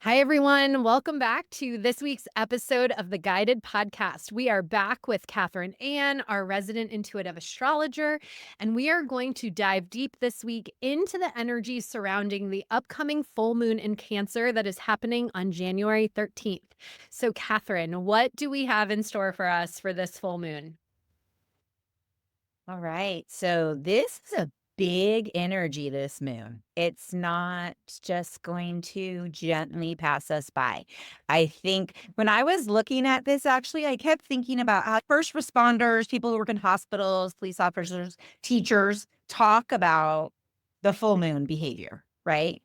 Hi, everyone. Welcome back to this week's episode of the Guided Podcast. We are back with Catherine Ann, our resident intuitive astrologer, and we are going to dive deep this week into the energy surrounding the upcoming full moon in Cancer that is happening on January 13th. So, Catherine, what do we have in store for us for this full moon? All right. So this is a big energy, this moon. It's not just going to gently pass us by. I think when I was looking at this, actually, I kept thinking about how first responders, people who work in hospitals, police officers, teachers talk about the full moon behavior, right?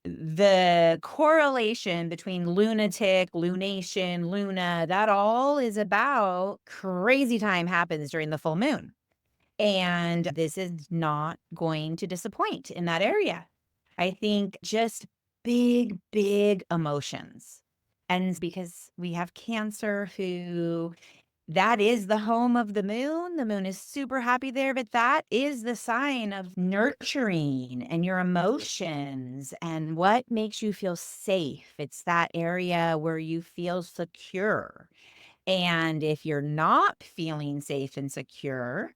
The correlation between lunatic, lunation, luna, that all is about crazy time happens during the full moon. And this is not going to disappoint in that area. I think just big, big emotions. And because we have Cancer, who that is the home of the moon. The moon is super happy there, but that is the sign of nurturing and your emotions and what makes you feel safe. It's that area where you feel secure. And if you're not feeling safe and secure,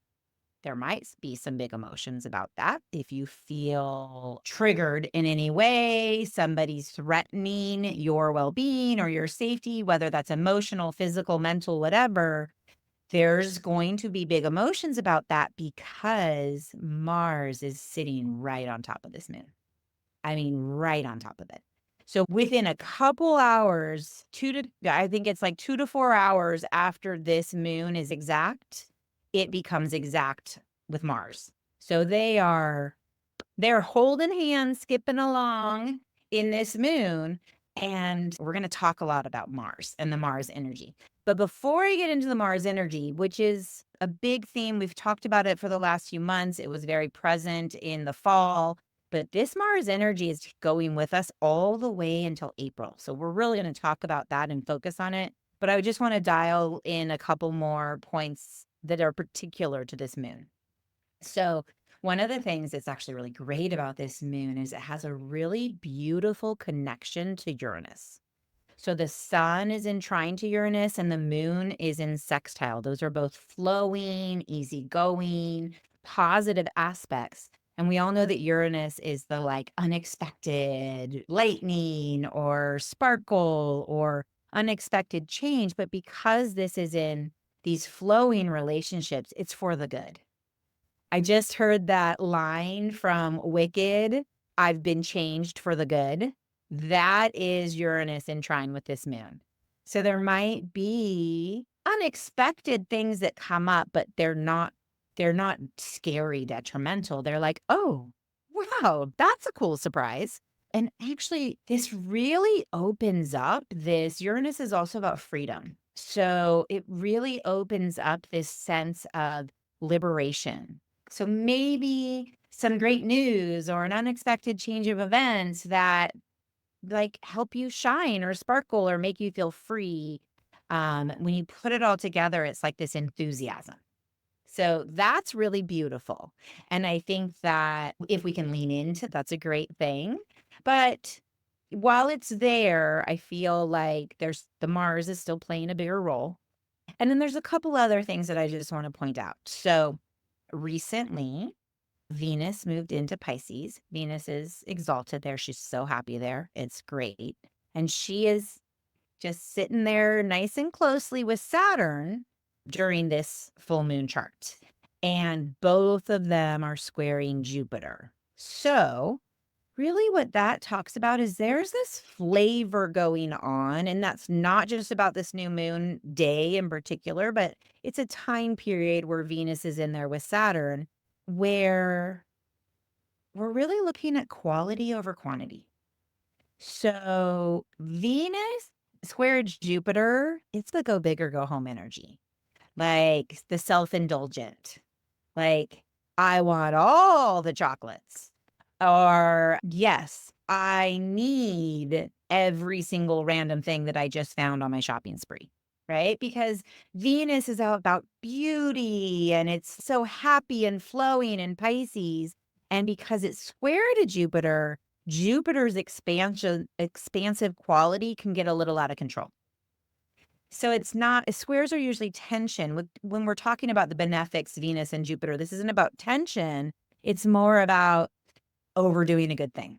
there might be some big emotions about that. If you feel triggered in any way, somebody's threatening your well being or your safety, whether that's emotional, physical, mental, whatever, there's going to be big emotions about that because Mars is sitting right on top of this moon. I mean, right on top of it. So within a couple hours, I think it's like 2 to 4 hours after this moon is exact, it becomes exact with Mars. So they're holding hands, skipping along in this moon. And we're going to talk a lot about Mars and the Mars energy. But before I get into the Mars energy, which is a big theme, we've talked about it for the last few months. It was very present in the fall. But this Mars energy is going with us all the way until April. So we're really going to talk about that and focus on it. But I just want to dial in a couple more points that are particular to this moon. So, one of the things that's actually really great about this moon is it has a really beautiful connection to Uranus. So, the sun is in trine to Uranus and the moon is in sextile. Those are both flowing, easygoing, positive aspects. And we all know that Uranus is the like unexpected lightning or sparkle or unexpected change. But because this is in these flowing relationships, it's for the good. I just heard that line from Wicked, "I've been changed for the good." That is Uranus in trine with this moon. So there might be unexpected things that come up, but they're not scary, detrimental. They're like, "Oh, wow, that's a cool surprise." And actually, this really opens up this Uranus is also about freedom. So it really opens up this sense of liberation. So maybe some great news or an unexpected change of events that like help you shine or sparkle or make you feel free. When you put it all together, it's like this enthusiasm. So that's really beautiful. And I think that if we can lean into that's a great thing. But while it's there, I feel like there's the Mars is still playing a bigger role. And then there's a couple other things that I just want to point out. So recently, Venus moved into Pisces. Venus is exalted there. She's so happy there. It's great. And she is just sitting there nice and closely with Saturn during this full moon chart. And both of them are squaring Jupiter. So, really, what that talks about is there's this flavor going on. And that's not just about this new moon day in particular, but it's a time period where Venus is in there with Saturn where we're really looking at quality over quantity. So Venus squared Jupiter, it's the go big or go home energy, like the self-indulgent, like I want all the chocolates, or yes, I need every single random thing that I just found on my shopping spree. Right? Because Venus is all about beauty and it's so happy and flowing in Pisces. And because it's square to Jupiter, Jupiter's expansive quality can get a little out of control. So it's not squares are usually tension. When we're talking about the benefics, Venus and Jupiter, this isn't about tension. It's more about overdoing a good thing,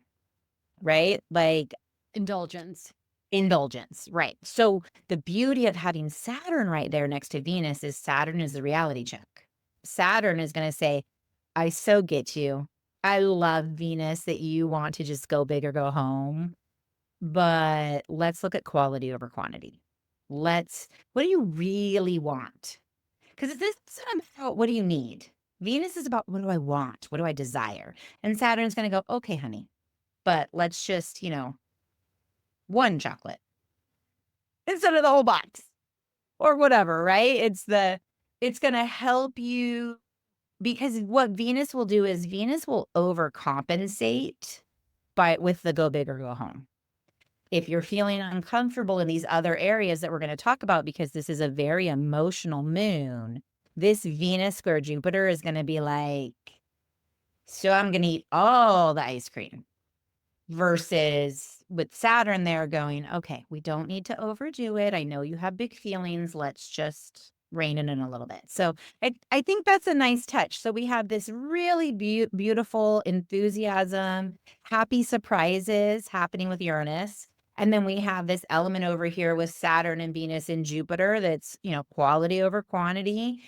right? Like Indulgence. indulgence, right? So the beauty of having Saturn right there next to Venus is Saturn is the reality check. Saturn is going to say, I so get you. I love Venus that you want to just go big or go home. But let's look at quality over quantity. What do you really want? Because this isn't about what do you need? Venus is about what do I want? What do I desire? And Saturn's going to go, okay, honey, but let's just, one chocolate instead of the whole box or whatever, right? It's going to help you because what Venus will do is Venus will overcompensate with the go big or go home. If you're feeling uncomfortable in these other areas that we're going to talk about, because this is a very emotional moon, this Venus square Jupiter is going to be like, so I'm going to eat all the ice cream versus with Saturn there going, okay, we don't need to overdo it. I know you have big feelings. Let's just rein it in a little bit. So I think that's a nice touch. So we have this really beautiful enthusiasm, happy surprises happening with Uranus. And then we have this element over here with Saturn and Venus and Jupiter that's, quality over quantity.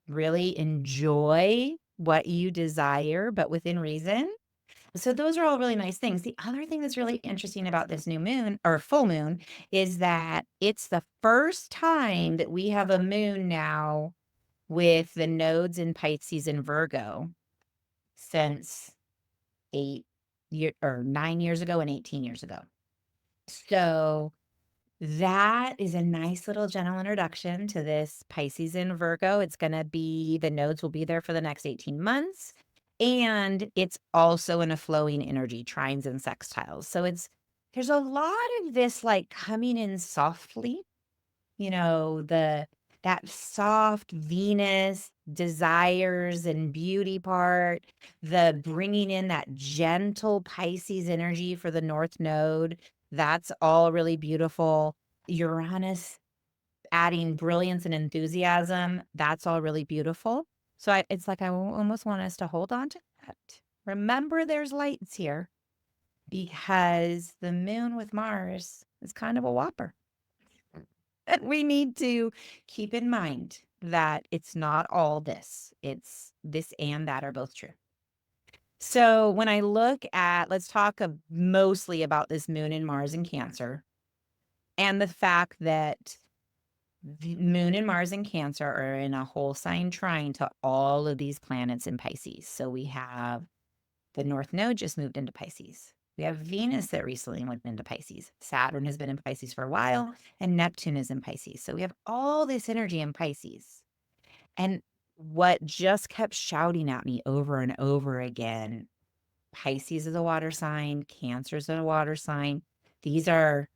Really enjoy what you desire, but within reason. So those are all really nice things. The other thing that's really interesting about this new moon or full moon is that it's the first time that we have a moon now with the nodes in Pisces and Virgo since 9 years ago and 18 years ago. So that is a nice little gentle introduction to this Pisces and Virgo. The nodes will be there for the next 18 months. And it's also in a flowing energy, trines and sextiles. So there's a lot of this like coming in softly, that soft Venus desires and beauty part, the bringing in that gentle Pisces energy for the North Node. That's all really beautiful. Uranus adding brilliance and enthusiasm. That's all really beautiful. So it's like I almost want us to hold on to that. Remember, there's lights here because the moon with Mars is kind of a whopper. And we need to keep in mind that it's not all this. It's this and that are both true. So when I let's talk mostly about this moon and Mars in Cancer and the fact that the moon and Mars in Cancer are in a whole sign trine to all of these planets in Pisces. So we have the North Node just moved into Pisces. We have Venus that recently went into Pisces. Saturn has been in Pisces for a while, and Neptune is in Pisces. So we have all this energy in Pisces. And what just kept shouting at me over and over again, Pisces is a water sign, Cancer is a water sign. These are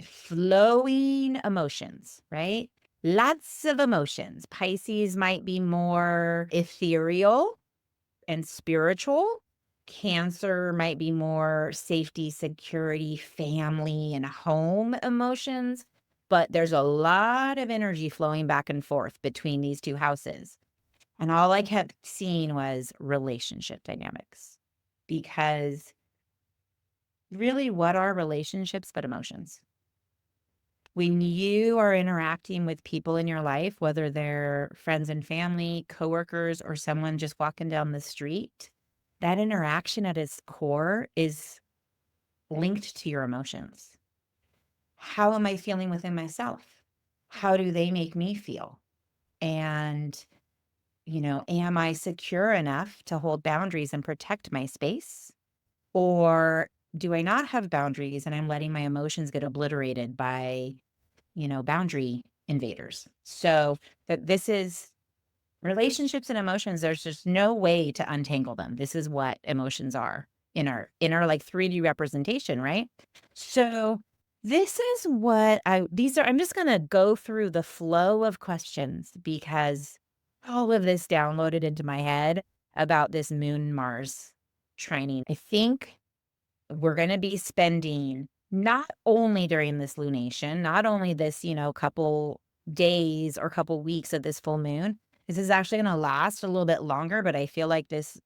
flowing emotions, right? Lots of emotions. Pisces might be more ethereal and spiritual. Cancer might be more safety, security, family, and home emotions. But there's a lot of energy flowing back and forth between these two houses. And all I kept seeing was relationship dynamics. Because really, what are relationships but emotions? When you are interacting with people in your life, whether they're friends and family, coworkers, or someone just walking down the street, that interaction at its core is linked to your emotions. How am I feeling within myself? How do they make me feel? And, am I secure enough to hold boundaries and protect my space? Or do I not have boundaries and I'm letting my emotions get obliterated by boundary invaders? So that this is relationships and emotions. There's just no way to untangle them. This is what emotions are in our like 3D representation, right? So this is I'm just going to go through the flow of questions because all of this downloaded into my head about this moon Mars training. I think we're going to be spending not only during this lunation, not only this, couple days or couple weeks of this full moon. This is actually going to last a little bit longer, but I feel like this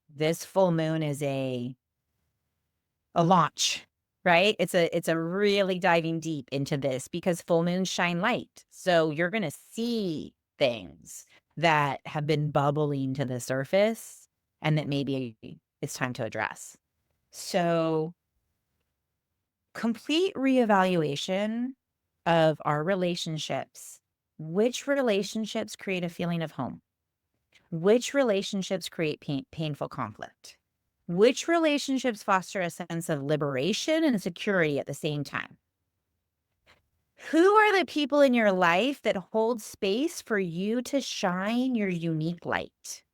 full moon is a launch, right? It's a really diving deep into this because full moons shine light. So you're going to see things that have been bubbling to the surface and that maybe it's time to address. So complete reevaluation of our relationships. Which relationships create a feeling of home? Which relationships create painful conflict? Which relationships foster a sense of liberation and security at the same time? Who are the people in your life that hold space for you to shine your unique light?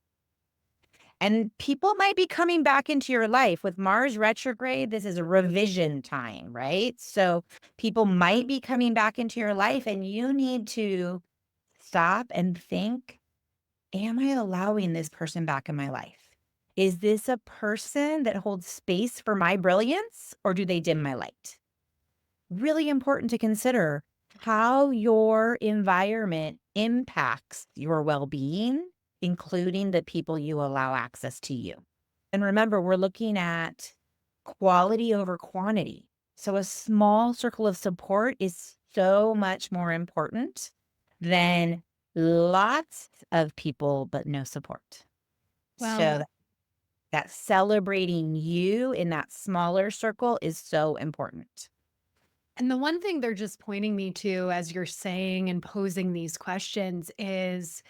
And people might be coming back into your life with Mars retrograde. This is a revision time, right? So people might be coming back into your life, and you need to stop and think, am I allowing this person back in my life? Is this a person that holds space for my brilliance, or do they dim my light? Really important to consider how your environment impacts your well-being, including the people you allow access to you. And remember, we're looking at quality over quantity. So a small circle of support is so much more important than lots of people, but no support. Well, So that celebrating you in that smaller circle is so important. and the one thing they're just pointing me to as you're saying and posing these questions is,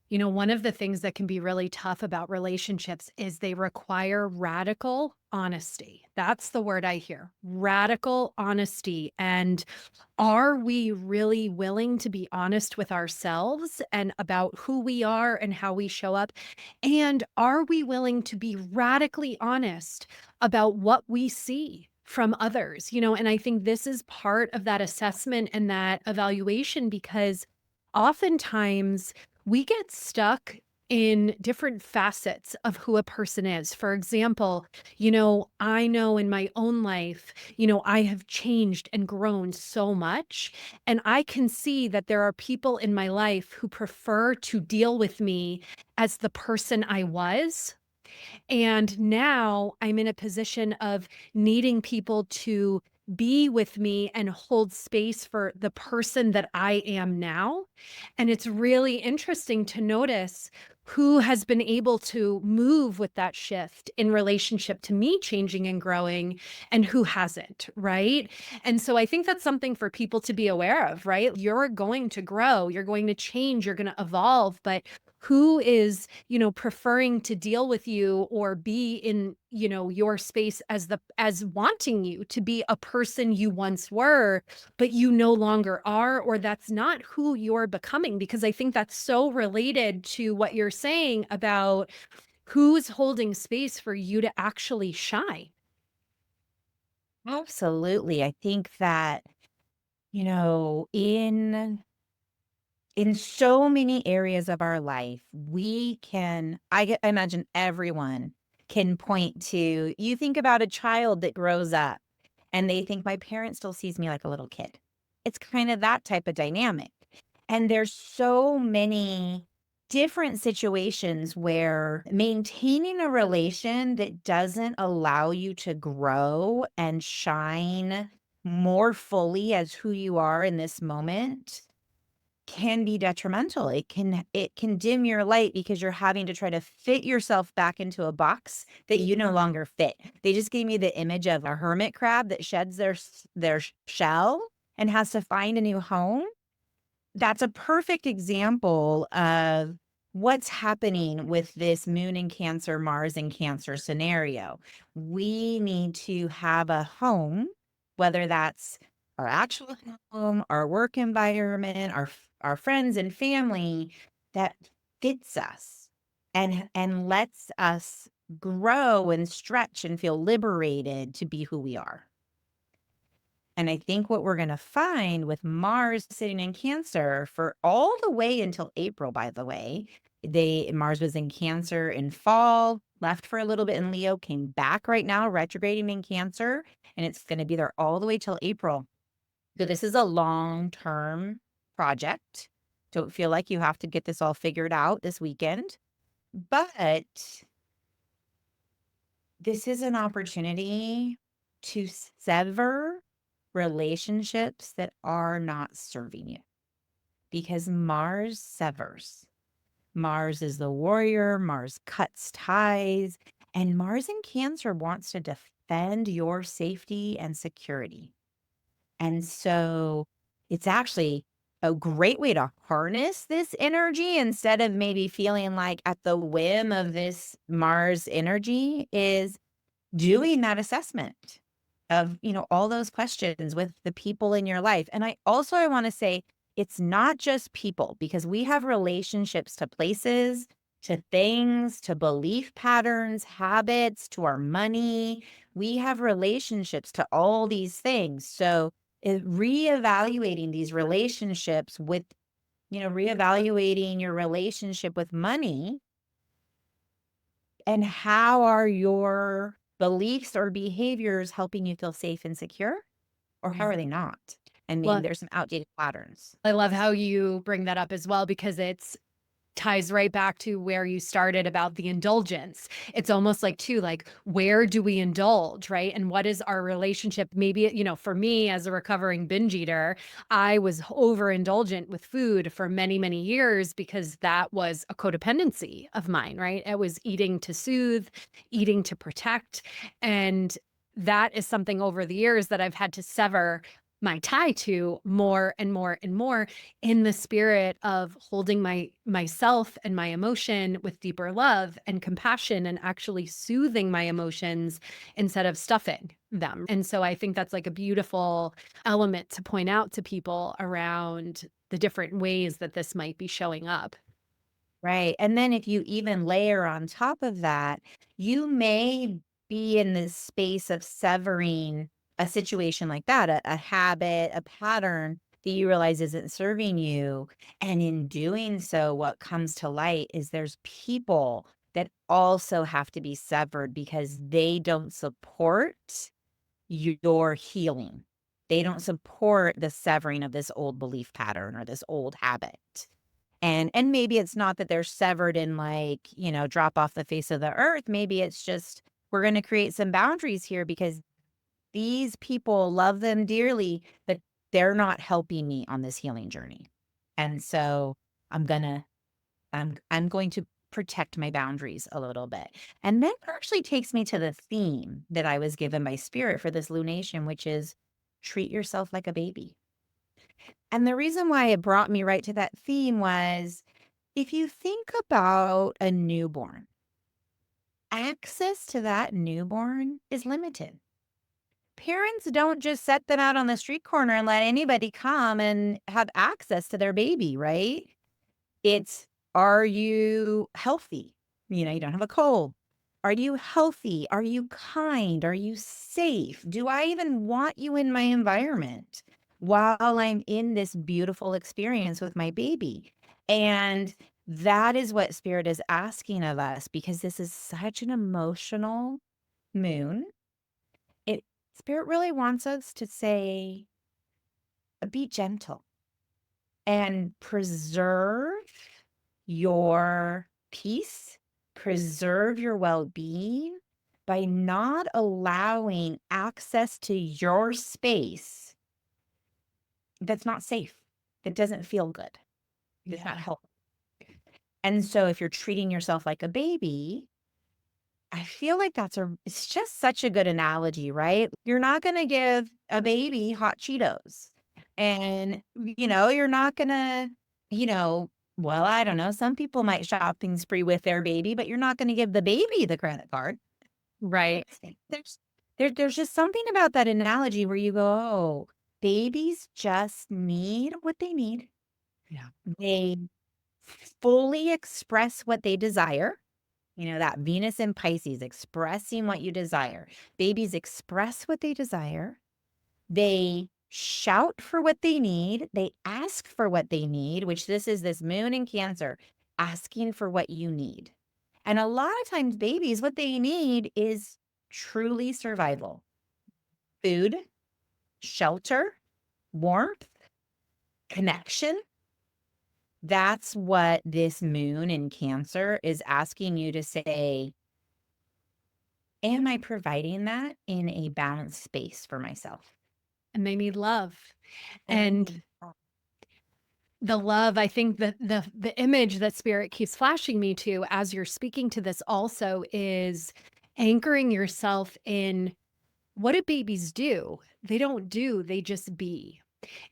one of the things that can be really tough about relationships is they require radical honesty. That's the word I hear, radical honesty. And are we really willing to be honest with ourselves and about who we are and how we show up? And are we willing to be radically honest about what we see from others? And I think this is part of that assessment and that evaluation because oftentimes we get stuck in different facets of who a person is. For example, I know in my own life, I have changed and grown so much. And I can see that there are people in my life who prefer to deal with me as the person I was. And now I'm in a position of needing people to be with me and hold space for the person that I am now. And it's really interesting to notice who has been able to move with that shift in relationship to me changing and growing and who hasn't, right? And so I think that's something for people to be aware of, right? You're going to grow, you're going to change, you're going to evolve, but who is, preferring to deal with you or be in, your space as wanting you to be a person you once were, but you no longer are, or that's not who you're becoming. Because I think that's so related to what you're saying about who's holding space for you to actually shine. Absolutely. I think that, in so many areas of our life, I imagine everyone can point to, you think about a child that grows up and they think my parent still sees me like a little kid. It's kind of that type of dynamic. And there's so many different situations where maintaining a relation that doesn't allow you to grow and shine more fully as who you are in this moment can be detrimental. It can dim your light because you're having to try to fit yourself back into a box that you no longer fit. They just gave me the image of a hermit crab that sheds their shell and has to find a new home. That's a perfect example of what's happening with this moon in Cancer, Mars in Cancer scenario. We need to have a home, whether that's our actual home, our work environment, our friends and family, that fits us and lets us grow and stretch and feel liberated to be who we are. And I think what we're going to find with Mars sitting in Cancer for all the way until April, by the way, Mars was in Cancer in fall, left for a little bit in Leo, came back right now, retrograding in Cancer, and it's going to be there all the way till April. So this is a long-term project. Don't feel like you have to get this all figured out this weekend, but this is an opportunity to sever relationships that are not serving you because Mars severs. Mars is the warrior, Mars cuts ties, and Mars in Cancer wants to defend your safety and security. And so it's actually a great way to harness this energy instead of maybe feeling like at the whim of this Mars energy is doing that assessment of, all those questions with the people in your life. And I want to say it's not just people because we have relationships to places, to things, to belief patterns, habits, to our money. We have relationships to all these things. So reevaluating these relationships with, reevaluating your relationship with money and how are your beliefs or behaviors helping you feel safe and secure? Or how Right. are they not? And maybe Well, there's some outdated patterns. I love how you bring that up as well because it's ties right back to where you started about the indulgence. It's almost like too, like, where do we indulge, right? And what is our relationship? Maybe, for me as a recovering binge eater, I was overindulgent with food for many, many years because that was a codependency of mine, right? It was eating to soothe, eating to protect. And that is something over the years that I've had to sever my tie to more and more and more in the spirit of holding myself and my emotion with deeper love and compassion and actually soothing my emotions instead of stuffing them. And so I think that's like a beautiful element to point out to people around the different ways that this might be showing up. Right. And then if you even layer on top of that, you may be in this space of severing a situation like that, a habit, a pattern that you realize isn't serving you. And in doing so, what comes to light is there's people that also have to be severed because they don't support your healing. They don't support the severing of this old belief pattern or this old habit. And maybe it's not that they're severed and like, drop off the face of the earth. Maybe it's just we're going to create some boundaries here because these people love them dearly, but they're not helping me on this healing journey. And so I'm going to I'm going to protect my boundaries a little bit. And that actually takes me to the theme that I was given by spirit for this lunation, which is treat yourself like a baby. And the reason why it brought me right to that theme was if you think about a newborn, access to that newborn is limited. Parents don't just set them out on the street corner and let anybody come and have access to their baby, right? It's, are you healthy? You don't have a cold. Are you healthy? Are you kind? Are you safe? Do I even want you in my environment while I'm in this beautiful experience with my baby? And that is what spirit is asking of us because this is such an emotional moon. It spirit really wants us to say, be gentle and preserve your peace, preserve your well being by not allowing access to your space that's not safe, that doesn't feel good, that's not Yeah. helpful. And so if you're treating yourself like a baby, I feel like it's just such a good analogy, right? You're not going to give a baby hot Cheetos and, you're not going to, you know, well, I don't know. Some people might shopping spree with their baby, but you're not going to give the baby the credit card. Right. There's, there's just something about that analogy where you go, oh, babies just need what they need. Yeah. They fully express what they desire. That Venus and Pisces expressing what you desire. Babies express what they desire. They shout for what they need. They ask for what they need, which this is this moon in Cancer, asking for what you need. And a lot of times, babies, what they need is truly survival: food, shelter, warmth, connection. That's what this moon in Cancer is asking you to say, am I providing that in a balanced space for myself? And they need love. And they And need that. the love, I think that the image that spirit keeps flashing me to as you're speaking to this also is anchoring yourself in what do babies do? They don't do, they just be.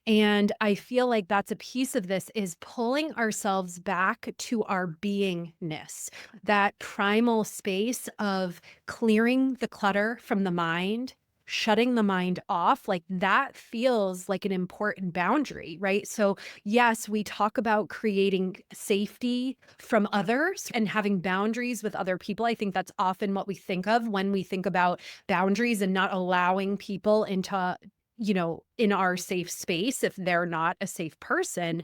And I feel like that's a piece of this is pulling ourselves back to our beingness, that primal space of clearing the clutter from the mind, shutting the mind off. Like that feels like an important boundary, right? So, yes, we talk about creating safety from others and having boundaries with other people. I think that's often what we think of when we think about boundaries and not allowing people into in our safe space if they're not a safe person.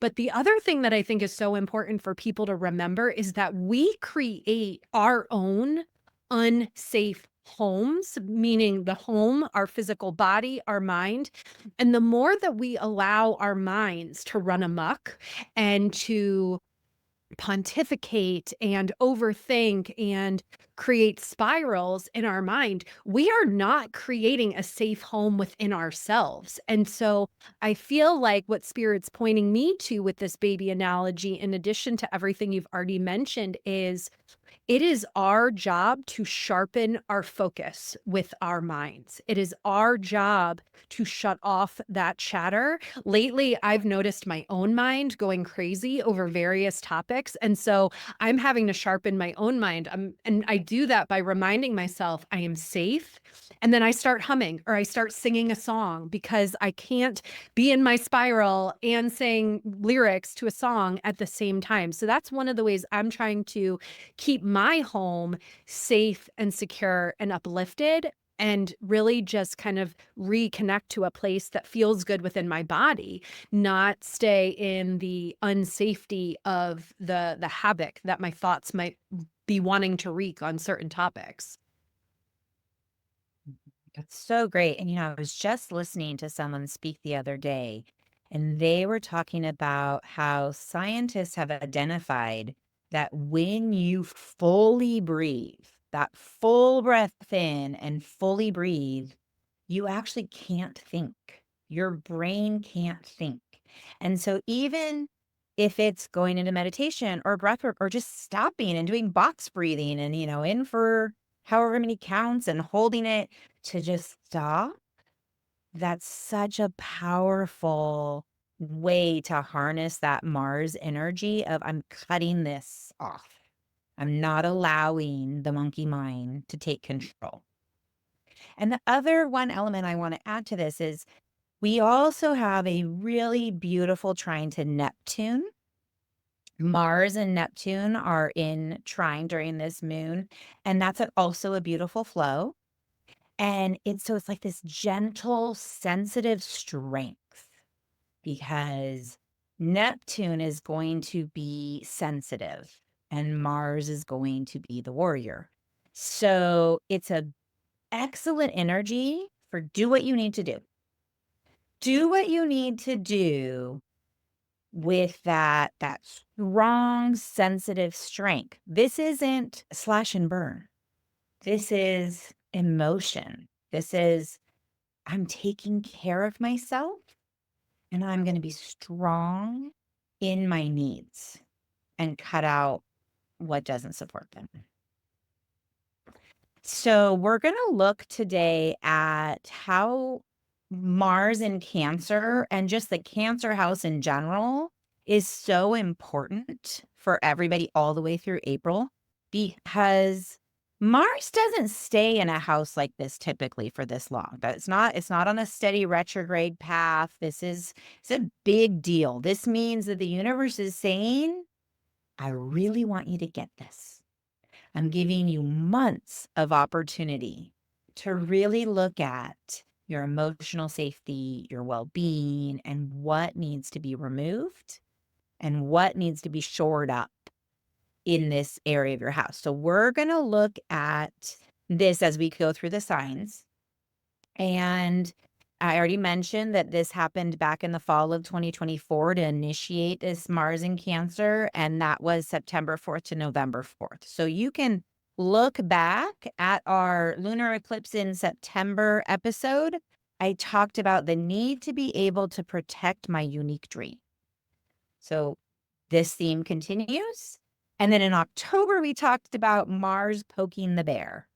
But the other thing that I think is so important for people to remember is that we create our own unsafe homes, meaning the home, our physical body, our mind. And the more that we allow our minds to run amok and to pontificate and overthink and create spirals in our mind, we are not creating a safe home within ourselves. And so I feel like what Spirit's pointing me to with this baby analogy, in addition to everything you've already mentioned, is it is our job to sharpen our focus with our minds. It is our job to shut off that chatter. Lately, I've noticed my own mind going crazy over various topics. And so I'm having to sharpen my own mind. And I do that by reminding myself I am safe. And then I start humming or I start singing a song because I can't be in my spiral and saying lyrics to a song at the same time. So that's one of the ways I'm trying to keep my home safe and secure and uplifted and really just kind of reconnect to a place that feels good within my body, not stay in the unsafety of the havoc that my thoughts might be wanting to wreak on certain topics. That's so great. And, I was just listening to someone speak the other day, and they were talking about how scientists have identified that when you fully breathe, that full breath in and fully breathe, you actually can't think. Your brain can't think. And so, even if it's going into meditation or breath work or just stopping and doing box breathing and, in for however many counts and holding it to just stop, that's such a powerful way to harness that Mars energy of I'm cutting this off. I'm not allowing the monkey mind to take control. And the other one element I want to add to this is we also have a really beautiful trine to Neptune. Mars and Neptune are in trine during this moon, and that's also a beautiful flow. And it's like this gentle, sensitive strength because Neptune is going to be sensitive and Mars is going to be the warrior. So it's a excellent energy for do what you need to do. Do what you need to do with that strong, sensitive strength. This isn't slash and burn. This is emotion. This is I'm taking care of myself and I'm going to be strong in my needs and cut out what doesn't support them. So, we're going to look today at how Mars in Cancer and just the Cancer house in general is so important for everybody all the way through April because Mars doesn't stay in a house like this typically for this long. But it's not on a steady retrograde path. It's a big deal. This means that the universe is saying, I really want you to get this. I'm giving you months of opportunity to really look at your emotional safety, your well-being, and what needs to be removed and what needs to be shored up in this area of your house. So we're going to look at this as we go through the signs. And I already mentioned that this happened back in the fall of 2024 to initiate this Mars in Cancer, and that was September 4th to November 4th. So you can look back at our lunar eclipse in September episode. I talked about the need to be able to protect my unique dream. So this theme continues. And then in October, we talked about Mars poking the bear.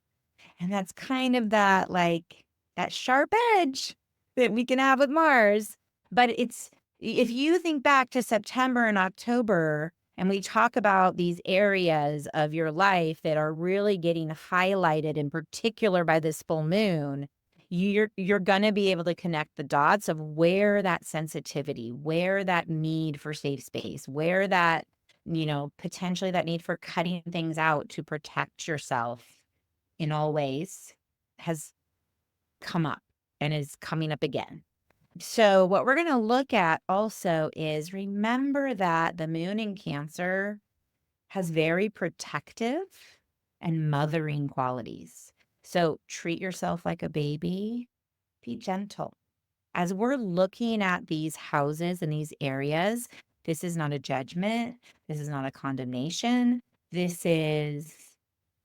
And that's kind of that, like, that sharp edge that we can have with Mars. But if you think back to September and October, and we talk about these areas of your life that are really getting highlighted in particular by this full moon, you're going to be able to connect the dots of where that sensitivity, where that need for safe space, where that, potentially that need for cutting things out to protect yourself in all ways has come up and is coming up again. So what we're going to look at also is, remember that the moon in Cancer has very protective and mothering qualities. So treat yourself like a baby, be gentle. As we're looking at these houses and these areas, this is not a judgment. This is not a condemnation. This is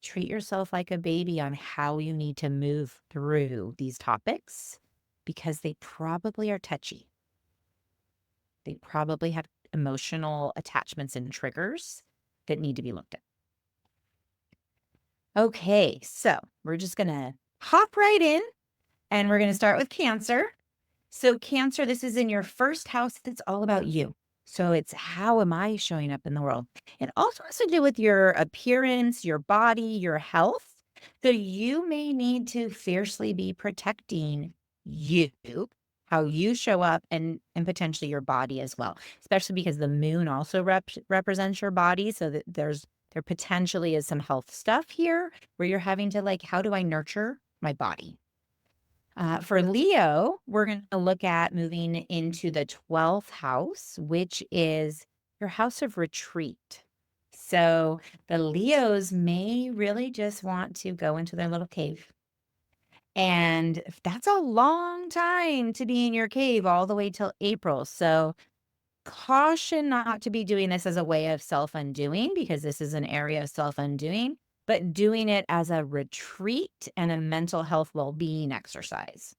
treat yourself like a baby on how you need to move through these topics, because they probably are touchy. They probably have emotional attachments and triggers that need to be looked at. Okay, so we're just going to hop right in, and we're going to start with Cancer. So Cancer, this is in your first house. It's all about you. So it's, how am I showing up in the world? It also has to do with your appearance, your body, your health. So you may need to fiercely be protecting you, how you show up, and potentially your body as well, especially because the moon also represents your body. So that there potentially is some health stuff here where you're having to, like, how do I nurture my body? For Leo, we're going to look at moving into the 12th house, which is your house of retreat. So the Leos may really just want to go into their little cave. And that's a long time to be in your cave, all the way till April. So caution not to be doing this as a way of self-undoing, because this is an area of self-undoing, but doing it as a retreat and a mental health well-being exercise.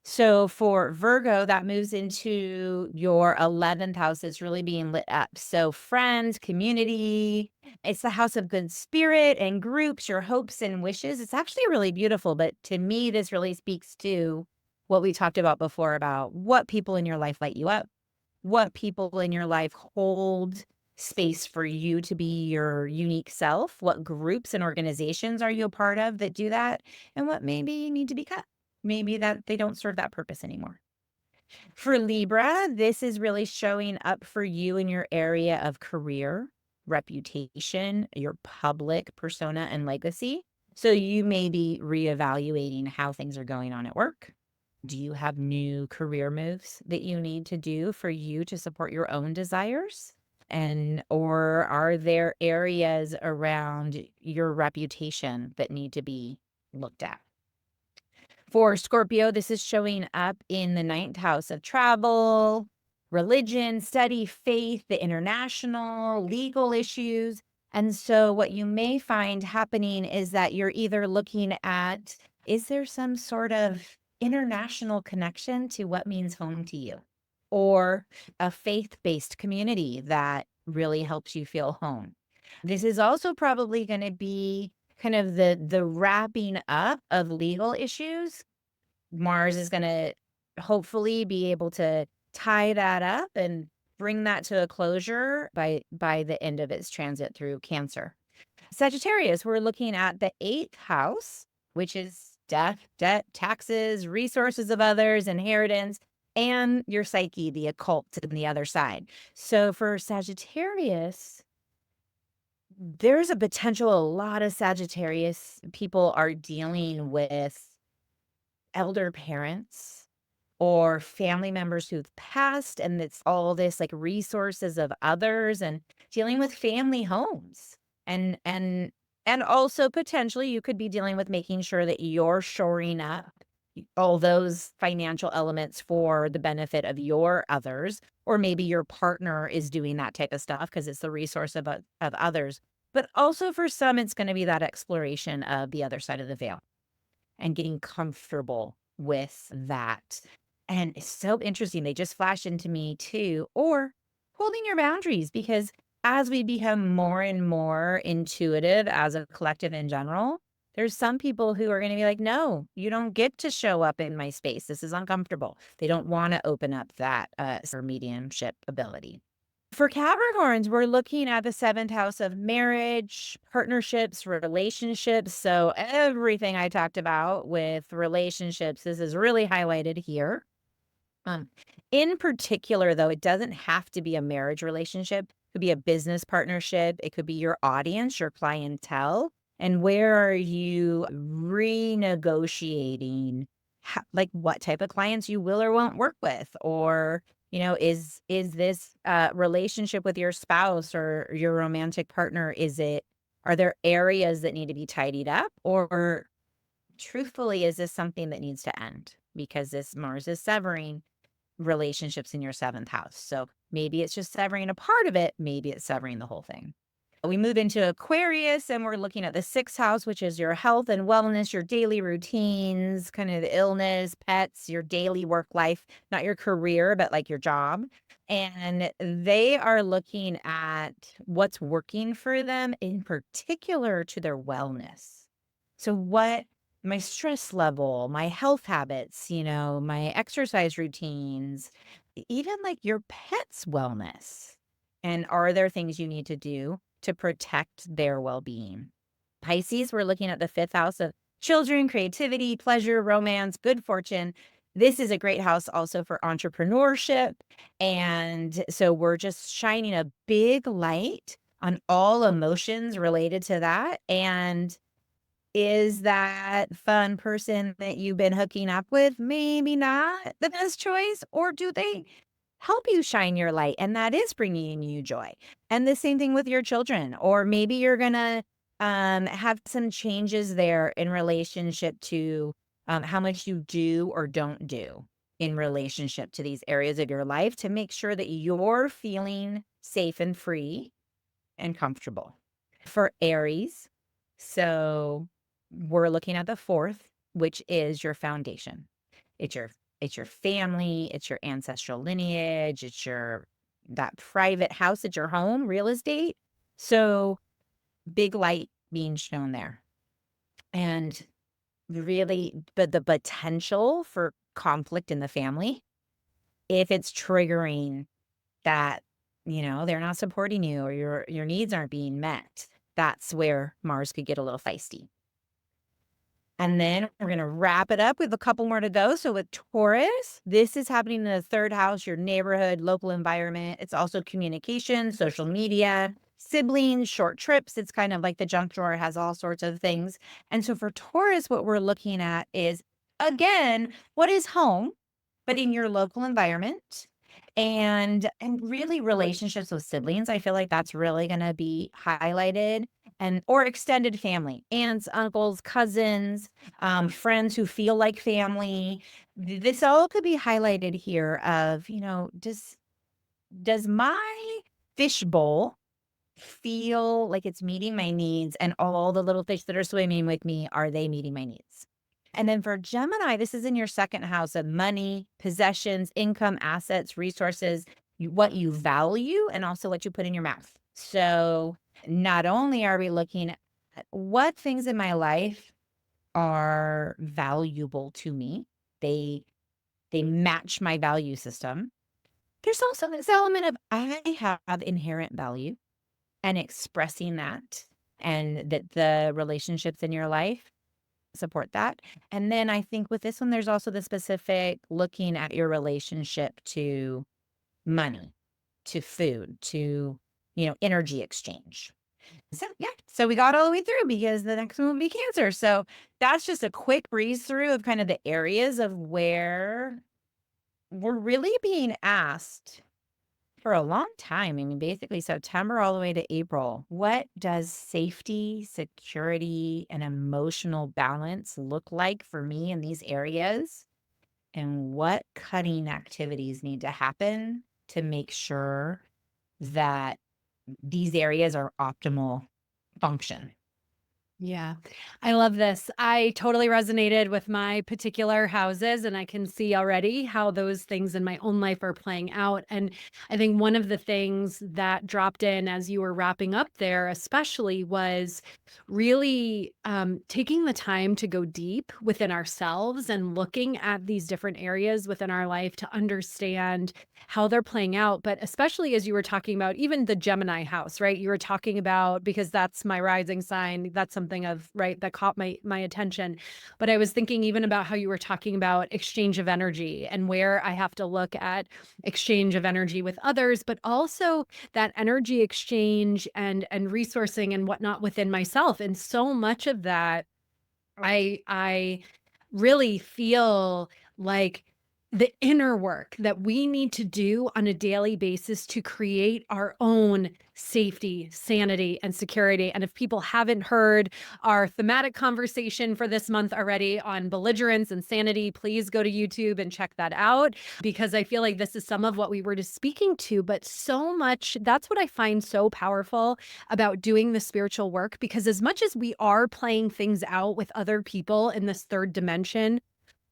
So for Virgo, that moves into your 11th house. It's really being lit up. So friends, community, it's the house of good spirit and groups, your hopes and wishes. It's actually really beautiful. But to me, this really speaks to what we talked about before, about what people in your life light you up, what people in your life hold space for you to be your unique self, what groups and organizations are you a part of that do that, and what maybe need to be cut. Maybe that they don't serve that purpose anymore. For Libra, this is really showing up for you in your area of career, reputation, your public persona and legacy. So you may be reevaluating how things are going on at work. Do you have new career moves that you need to do for you to support your own desires? Or are there areas around your reputation that need to be looked at? For Scorpio, this is showing up in the 9th house of travel, religion, study, faith, the international, legal issues. And so what you may find happening is that you're either looking at, is there some sort of international connection to what means home to you? Or a faith-based community that really helps you feel home. This is also probably going to be kind of the wrapping up of legal issues. Mars is going to hopefully be able to tie that up and bring that to a closure by the end of its transit through Cancer. Sagittarius, we're looking at the 8th house, which is death, debt, taxes, resources of others, inheritance, and your psyche, the occult, and the other side. So for Sagittarius, there's a potential, a lot of Sagittarius people are dealing with elder parents or family members who've passed, and it's all this like resources of others and dealing with family homes. And and also potentially you could be dealing with making sure that you're shoring up all those financial elements for the benefit of your others, or maybe your partner is doing that type of stuff because it's the resource of others. But also for some, it's going to be that exploration of the other side of the veil and getting comfortable with that. And it's so interesting. They just flash into me too, or holding your boundaries, because as we become more and more intuitive as a collective in general, there's some people who are going to be like, no, you don't get to show up in my space. This is uncomfortable. They don't want to open up that mediumship ability. For Capricorns, we're looking at the seventh house of marriage, partnerships, relationships. So everything I talked about with relationships, this is really highlighted here. Um, in particular, though, it doesn't have to be a marriage relationship. It could be a business partnership. It could be your audience, your clientele. And where are you renegotiating, like what type of clients you will or won't work with? Or, is this relationship with your spouse or your romantic partner, are there areas that need to be tidied up? Or truthfully, is this something that needs to end? Because this Mars is severing relationships in your seventh house. So maybe it's just severing a part of it. Maybe it's severing the whole thing. We move into Aquarius and we're looking at the sixth house, which is your health and wellness, your daily routines, kind of illness, pets, your daily work life, not your career, but like your job. And they are looking at what's working for them in particular to their wellness. So what my stress level, my health habits, my exercise routines, even like your pet's wellness. And are there things you need to do to protect their well-being? Pisces, we're looking at the fifth house of children, creativity, pleasure, romance, good fortune. This is a great house also for entrepreneurship. And so we're just shining a big light on all emotions related to that. And is that fun person that you've been hooking up with maybe not the best choice? Or do they help you shine your light and that is bringing you joy? And the same thing with your children. Or maybe you're going to have some changes there in relationship to how much you do or don't do in relationship to these areas of your life to make sure that you're feeling safe and free and comfortable. For Aries, so we're looking at the fourth, which is your foundation. It's your family, it's your ancestral lineage, it's that private house at your home, real estate. So big light being shown there. And really, but the potential for conflict in the family, if it's triggering that, they're not supporting you or your needs aren't being met, that's where Mars could get a little feisty. And then we're going to wrap it up with a couple more to go. So with Taurus, this is happening in the third house, your neighborhood, local environment. It's also communication, social media, siblings, short trips. It's kind of like the junk drawer has all sorts of things. And so for Taurus, what we're looking at is, again, what is home, but in your local environment. And really relationships with siblings, I feel like that's really going to be highlighted, and or extended family, aunts, uncles, cousins, friends who feel like family. This all could be highlighted here of, does my fishbowl feel like it's meeting my needs, and all the little fish that are swimming with me, are they meeting my needs? And then for Gemini, this is in your second house of money, possessions, income, assets, resources, what you value, and also what you put in your mouth. So not only are we looking at what things in my life are valuable to me, they match my value system. There's also this element of I have inherent value and expressing that, and that the relationships in your life support that. And then I think with this one, there's also the specific looking at your relationship to money, to food, to, energy exchange. So, yeah. So we got all the way through because the next one will be Cancer. So that's just a quick breeze through of kind of the areas of where we're really being asked for a long time. I mean, basically September all the way to April. What does safety, security, and emotional balance look like for me in these areas? And what cutting activities need to happen to make sure that these areas are optimal function? Yeah, I love this. I totally resonated with my particular houses, and I can see already how those things in my own life are playing out. And I think one of the things that dropped in as you were wrapping up there, especially, was really taking the time to go deep within ourselves and looking at these different areas within our life to understand how they're playing out. But especially as you were talking about even the Gemini house, right? You were talking about, because that's my rising sign, that's something of right that caught my attention. But I was thinking even about how you were talking about exchange of energy and where I have to look at exchange of energy with others, but also that energy exchange and resourcing and whatnot within myself. And so much of that I really feel like the inner work that we need to do on a daily basis to create our own safety, sanity, and security. And if people haven't heard our thematic conversation for this month already on belligerence and sanity, please go to YouTube and check that out, because I feel like this is some of what we were just speaking to. But so much, that's what I find so powerful about doing the spiritual work, because as much as we are playing things out with other people in this third dimension,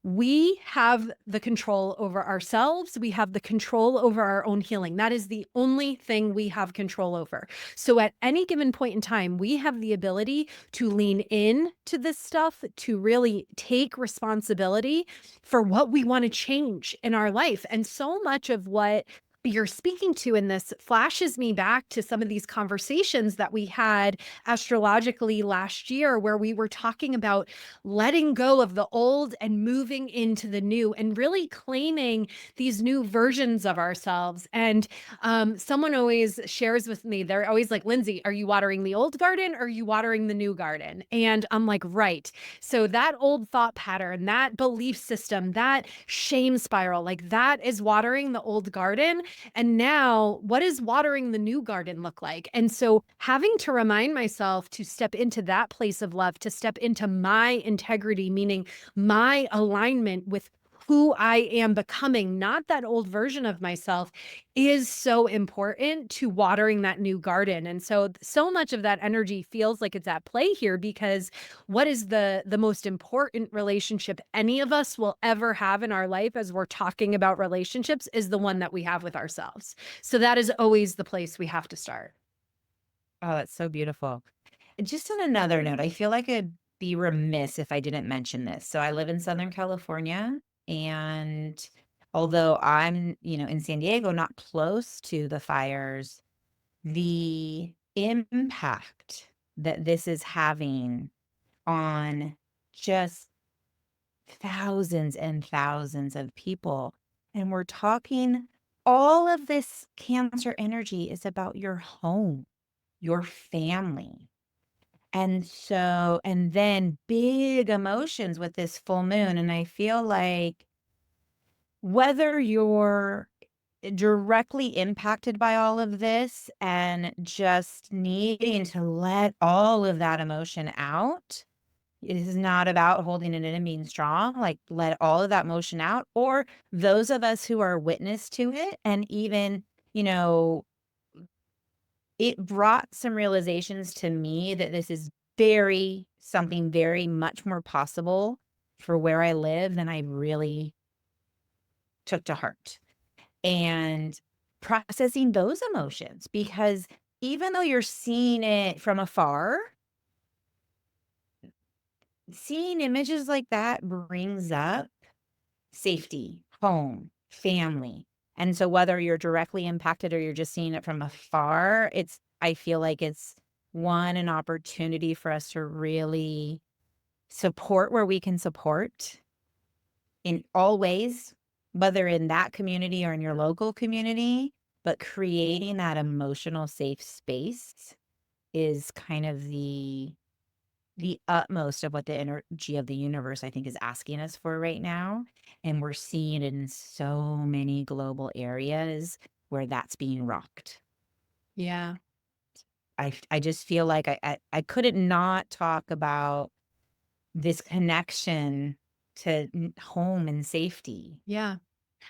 we have the control over ourselves. We have the control over our own healing. That is the only thing we have control over. So at any given point in time, we have the ability to lean in to this stuff, to really take responsibility for what we want to change in our life. And so much of what you're speaking to in this flashes me back to some of these conversations that we had astrologically last year, where we were talking about letting go of the old and moving into the new and really claiming these new versions of ourselves. And someone always shares with me, they're always like, Lindsay, are you watering the old garden or are you watering the new garden? And I'm like, right. So that old thought pattern, that belief system, that shame spiral, like that is watering the old garden. And now, what does watering the new garden look like? And so, having to remind myself to step into that place of love, to step into my integrity, meaning my alignment with who I am becoming, not that old version of myself, is so important to watering that new garden. And so, so much of that energy feels like it's at play here, because what is the most important relationship any of us will ever have in our life as we're talking about relationships is the one that we have with ourselves. So that is always the place we have to start. Oh, that's so beautiful. And just on another note, I feel like I'd be remiss if I didn't mention this. So I live in Southern California, and although I'm, in San Diego, not close to the fires, the impact that this is having on just thousands and thousands of people. And we're talking, all of this Cancer energy is about your home, your family. And then big emotions with this full moon. And I feel like whether you're directly impacted by all of this and just needing to let all of that emotion out, it is not about holding it in and being strong, like, let all of that emotion out, or those of us who are witness to it, and even, you know, it brought some realizations to me that this is something very much more possible for where I live than I really took to heart. And processing those emotions, because even though you're seeing it from afar, seeing images like that brings up safety, home, family. And so whether you're directly impacted or you're just seeing it from afar, I feel like it's an opportunity for us to really support where we can support in all ways, whether in that community or in your local community, but creating that emotional safe space is kind of the the utmost of what the energy of the universe, I think, is asking us for right now. And we're seeing it in so many global areas where that's being rocked. Yeah. I just feel like I couldn't not talk about this connection to home and safety Yeah.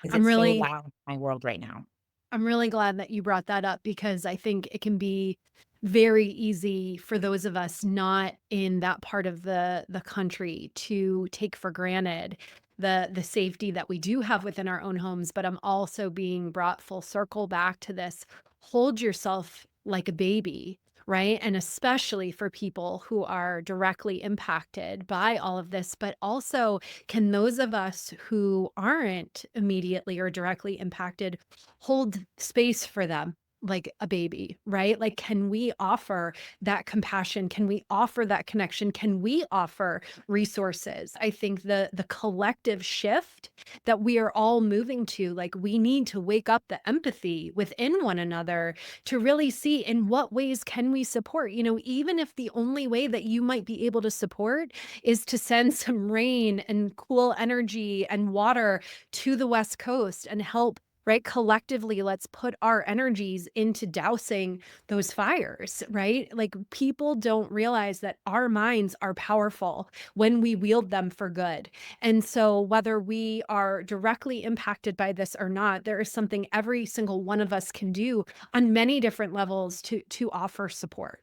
because I'm it's so really loud in my world right now. I'm really glad that you brought that up because I think it can be very easy for those of us not in that part of the country to take for granted the safety that we do have within our own homes. But I'm also being brought full circle back to this: hold yourself like a baby, right? And especially for people who are directly impacted by all of this, but also, can those of us who aren't immediately or directly impacted hold space for them like a baby, right? Like, can we offer that compassion? Can we offer that connection? Can we offer resources? I think the collective shift that we are all moving to, like, we need to wake up the empathy within one another to really see in what ways can we support. Even if the only way that you might be able to support is to send some rain and cool energy and water to the West Coast and help, right? Collectively, let's put our energies into dousing those fires, right? Like, people don't realize that our minds are powerful when we wield them for good. And so, whether we are directly impacted by this or not, there is something every single one of us can do on many different levels to offer support.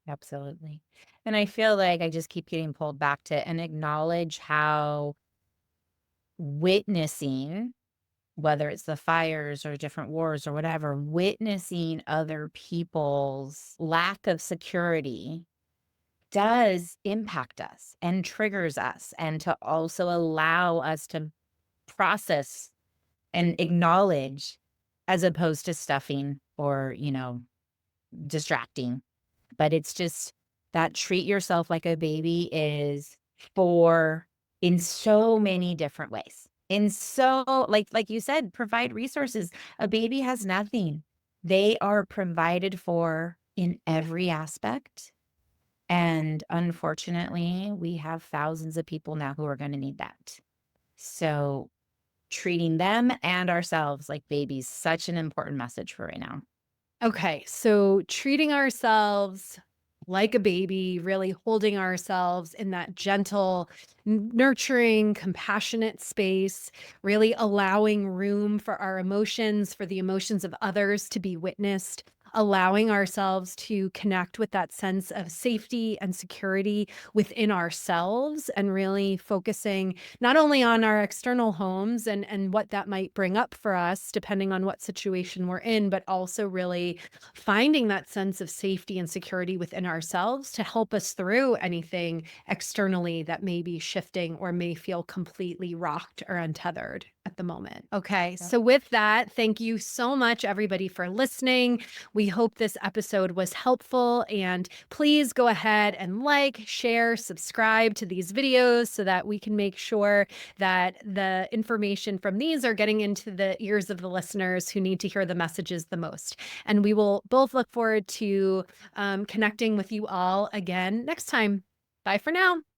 Absolutely. And I feel like I just keep getting pulled back to and acknowledge how witnessing, whether it's the fires or different wars or whatever, witnessing other people's lack of security does impact us and triggers us, and to also allow us to process and acknowledge as opposed to stuffing or, distracting. But it's just that treat yourself like a baby is for in so many different ways. In so like you said, provide resources. A baby has nothing. They are provided for in every aspect. And unfortunately, we have thousands of people now who are going to need that. So treating them and ourselves like babies, such an important message for right now. Okay, so treating ourselves like a baby, really holding ourselves in that gentle, nurturing, compassionate space, really allowing room for our emotions, for the emotions of others to be witnessed, allowing ourselves to connect with that sense of safety and security within ourselves, and really focusing not only on our external homes and what that might bring up for us depending on what situation we're in, but also really finding that sense of safety and security within ourselves to help us through anything externally that may be shifting or may feel completely rocked or untethered at the moment. Okay, Yep. so with that, thank you so much, everybody, for listening. We hope this episode was helpful, and please go ahead and like, share, subscribe to these videos so that we can make sure that the information from these are getting into the ears of the listeners who need to hear the messages the most. And we will both look forward to connecting with you all again next time. Bye for now.